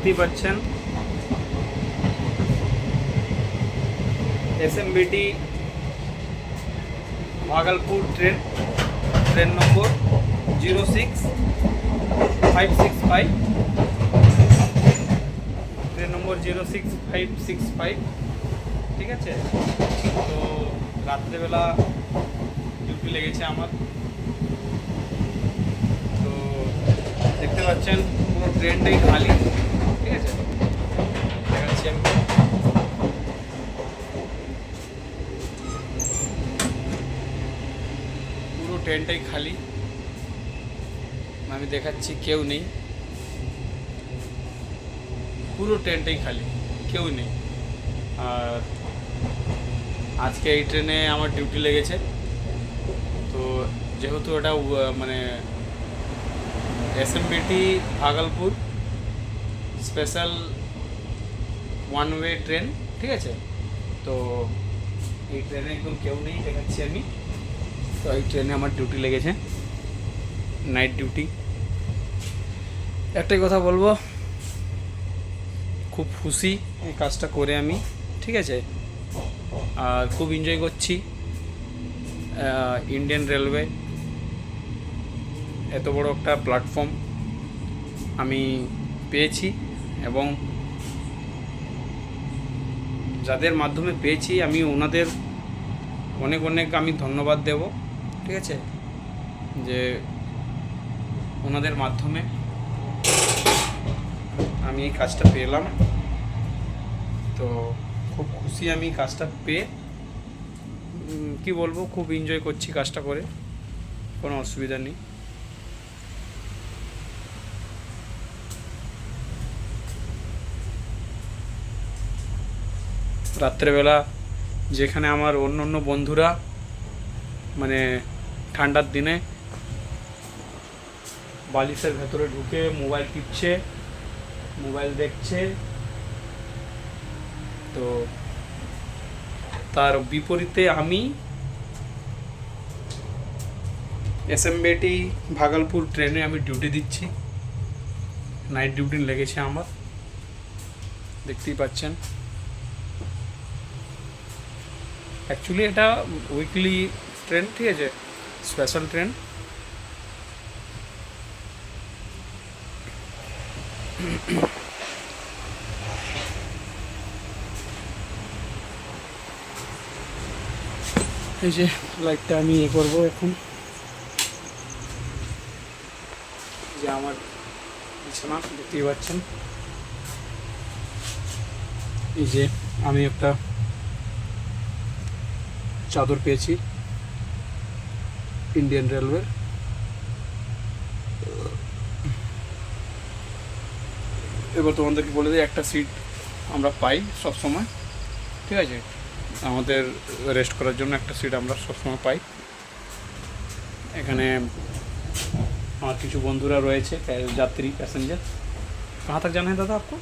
দেখতেই পাচ্ছেন SMBT Bhagalpur train নম্বর 06565, train নম্বর 06565। ঠিক আছে, তো রাত্রেবেলা ডিউটি লেগেছে আমার। তো দেখতে পাচ্ছেন পুরো ট্রেনটাই খালি। ঠিক আছে, দেখাচ্ছি আমি। পুরো ট্রেনটাই খালি, আমি দেখাচ্ছি, কেউ নেই, পুরো ট্রেনটাই খালি, কেউ নেই। আর আজকে এই ট্রেনে আমার ডিউটি লেগেছে। তো যেহেতু এটা মানে SMBT Bhagalpur special one way train, ঠিক আছে, তো এই ট্রেনে একদম কেউ নেই, দেখাচ্ছি আমি। তো এই ট্রেনে আমার ডিউটি লেগেছে, নাইট ডিউটি। একটাই কথা বলবো, খুব খুশি এই কাজটা করে আমি। ঠিক আছে, আর খুব এনজয় করছি ইন্ডিয়ান রেলওয়ে, এত বড় একটা প্ল্যাটফর্ম আমি পেয়েছি, এবং যাদের মাধ্যমে পেয়েছি আমি ওনাদের অনেক অনেক আমি ধন্যবাদ দেব। ঠিক আছে, যে ওনাদের মাধ্যমে আমি এই কাজটা পেলাম। তো খুব খুশি আমি কাজটা পেয়ে, কি বলবো, খুব এনজয় করছি কাজটা করে, কোনো অসুবিধা নেই। রাত্রেবেলা যেখানে আমার অন্য অন্য বন্ধুরা মানে ঠান্ডার দিনে বালিশের ভেতরে ঢুকে মোবাইল টিপছে, মোবাইল দেখছে, তো তার বিপরীতে আমি SMBT ভাগলপুর ট্রেনে আমি ডিউটি দিচ্ছি, নাইট ডিউটি লেগেছে আমার, দেখতেই পাচ্ছেন। অ্যাকচুয়ালি এটা উইকলি ট্রেন, ঠিক আছে, স্পেশাল ট্রেন। এই যে লাইটটা আমি ইয়ে করবো এখন, যে আমার বিছানা দেখতেই পাচ্ছেন। এই যে আমি একটা চাদর পেয়েছি ইন্ডিয়ান রেলওয়ে, এবার তোমাদেরকে বলে দিই, একটা সিট আমরা পাই সব সময়। ঠিক আছে, আমাদের রেস্ট করার জন্য একটা সিট আমরা সবসময় পাই। এখানে আমার কিছু বন্ধুরা রয়েছে, যাত্রী, প্যাসেঞ্জার। कहाँ तक जाना है दादा आपको?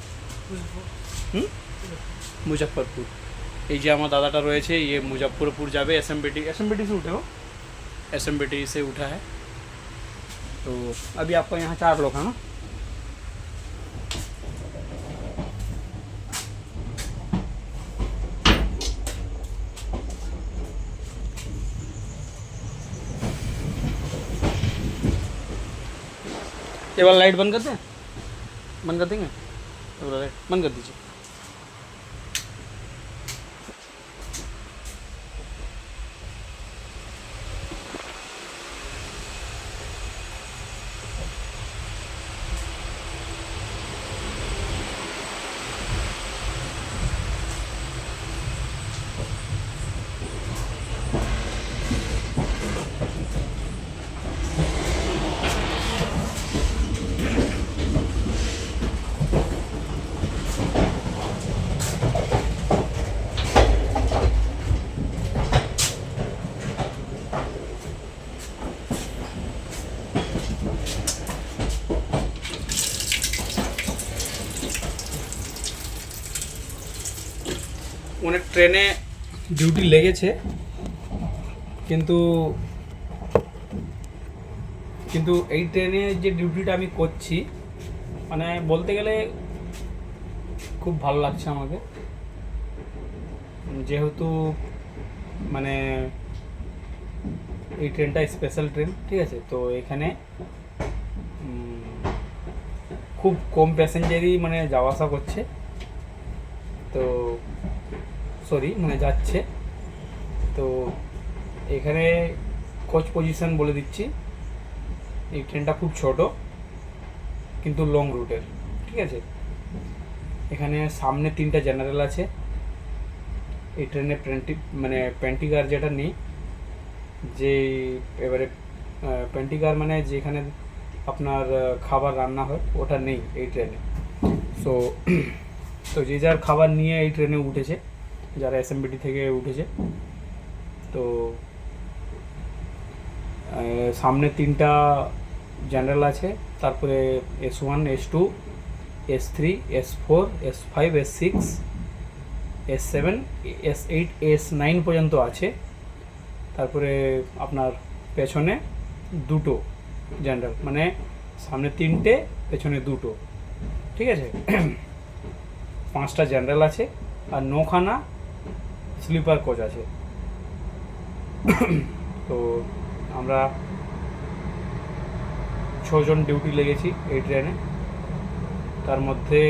मुजफ्फरपुर। এই যে আমার দাদাটা রয়েছে, ये मुजफ्फरपुर যাবে। SMBT से उठे हो? SMBT से उठा है। तो अभी आपका यहाँ 4 लोग हैं ना? ये वाला लाइट बंद कर दें? बंद कर देंगे? ये वाला लाइट बंद कर दीजिए। অনেক ট্রেনে ডিউটি লেগেছে, কিন্তু এই ট্রেনে যে ডিউটিটা আমি করছি, মানে বলতে গেলে খুব ভালো লাগছে আমাকে, যেহেতু মানে এই ট্রেনটা স্পেশাল ট্রেন, ঠিক আছে। তো এখানে খুব কম প্যাসেঞ্জারই মানে যাওয়া আসা করছে, তো মানে যাচ্ছে। তো এখানে কোচ পজিশন বলে দিচ্ছি, এই ট্রেনটা খুব ছোট কিন্তু লং রুটের, ঠিক আছে। এখানে সামনে 3টা জেনারেল আছে। এই ট্রেনে প্যান্টিকার যেটা নেই, যে এবারে প্যান্টিকার মানে যেখানে আপনার খাবার রান্না হয় ওটা নেই এই ট্রেনে। তো যে যার খাবার নিয়ে এই ট্রেনে উঠেছে, যারা এসএমবিটি থেকে উঠেছে। তো সামনে 3টা জেনারেল আছে, তারপরে S1, S2, S3, S4, S5, S6, S7, S8, S9 পর্যন্ত আছে। তারপরে আপনার পেছনে 2টো জেনারেল, মানে সামনে 3টে, পেছনে 2টো, ঠিক আছে। 5টা জেনারেল আছে আর 9খানা স্লিপার কোচ আছে। তো আমরা 6 জন ডিউটি লেগেছি এই ট্রেনে। তার মধ্যে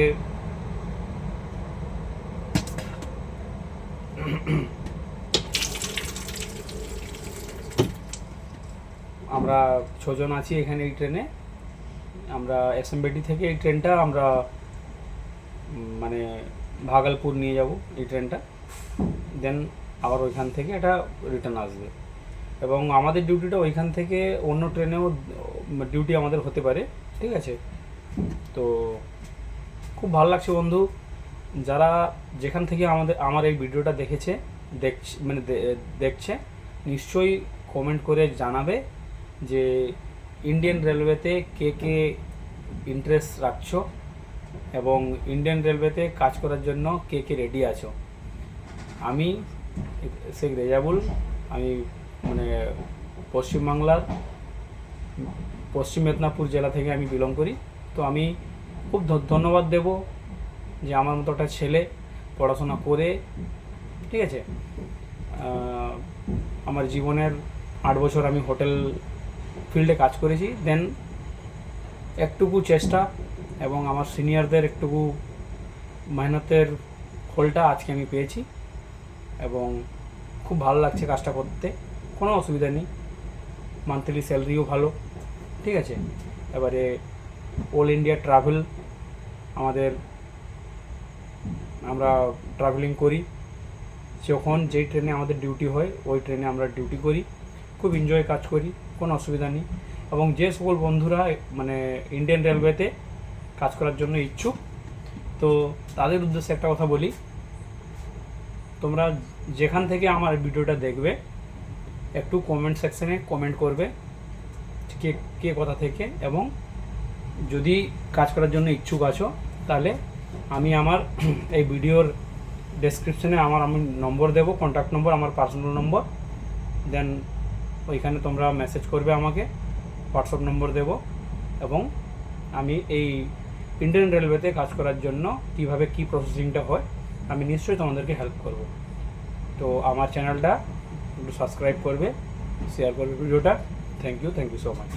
আমরা 6 জন আছি এখানে এই ট্রেনে। আমরা এসএমবিটি থেকে এই ট্রেনটা আমরা মানে ভাগলপুর নিয়ে যাব এই ট্রেনটা, দেন আবার ওইখান থেকে এটা রিটার্ন আসবে। এবং আমাদের ডিউটিটা ওইখান থেকে অন্য ট্রেনেও ডিউটি আমাদের হতে পারে, ঠিক আছে। তো খুব ভালো লাগছে বন্ধু, যারা যেখান থেকে আমার এই ভিডিওটা দেখছে নিশ্চয়ই কমেন্ট করে জানাবে যে ইন্ডিয়ান রেলওয়েতে কে কে ইন্টারেস্ট রাখছো এবং ইন্ডিয়ান রেলওয়েতে কাজ করার জন্য কে কে রেডি আছো। আমি শেখ রেজাবুল, আমি মানে পশ্চিমবাংলার পশ্চিম মেদিনীপুর জেলা থেকে আমি বিলং করি। তো আমি খুব ধন্যবাদ দেব যে আমার মতো একটা ছেলে পড়াশোনা করে, ঠিক আছে, আমার জীবনের 8 বছর আমি হোটেল ফিল্ডে কাজ করেছি। দেন একটুকু চেষ্টা এবং আমার সিনিয়রদের একটুকু মেহনতের ফলটা আজকে আমি পেয়েছি এবং খুব ভালো লাগছে কাজটা করতে, কোনো অসুবিধা নেই। মান্থলি স্যালারিও ভালো, ঠিক আছে। এবারে অল ইন্ডিয়া ট্রাভেল আমরা ট্রাভেলিং করি, যখন যেই ট্রেনে আমাদের ডিউটি হয় ওই ট্রেনে আমরা ডিউটি করি, খুব এনজয় কাজ করি, কোনো অসুবিধা নেই। এবং যে সকল বন্ধুরা মানে ইন্ডিয়ান রেলওয়েতে কাজ করার জন্য ইচ্ছুক, তো তাদের উদ্দেশ্যে একটা কথা বলি, তোমরা যেখান থেকে আমার ভিডিওটা দেখবে একটু কমেন্ট সেকশনে কমেন্ট করবে কে কোথা থেকে, এবং যদি কাজ করার জন্য ইচ্ছুক আছো তাহলে আমি আমার এই ভিডিওর ডেসক্রিপশনে আমি নম্বর দেবো, কন্ট্যাক্ট নম্বর, আমার পার্সোনাল নম্বর। দেন ওইখানে তোমরা মেসেজ করবে আমাকে, হোয়াটসঅ্যাপ নম্বর দেব, এবং আমি এই ইন্ডিয়ান রেলওয়েতে কাজ করার জন্য কীভাবে কী প্রসেসিংটা হয় আমি নিশ্চয়ই তোমাদেরকে হেল্প করব। তো আমার চ্যানেলটা একটু সাবস্ক্রাইব করবে, শেয়ার করবে ভিডিওটা। Thank you so much.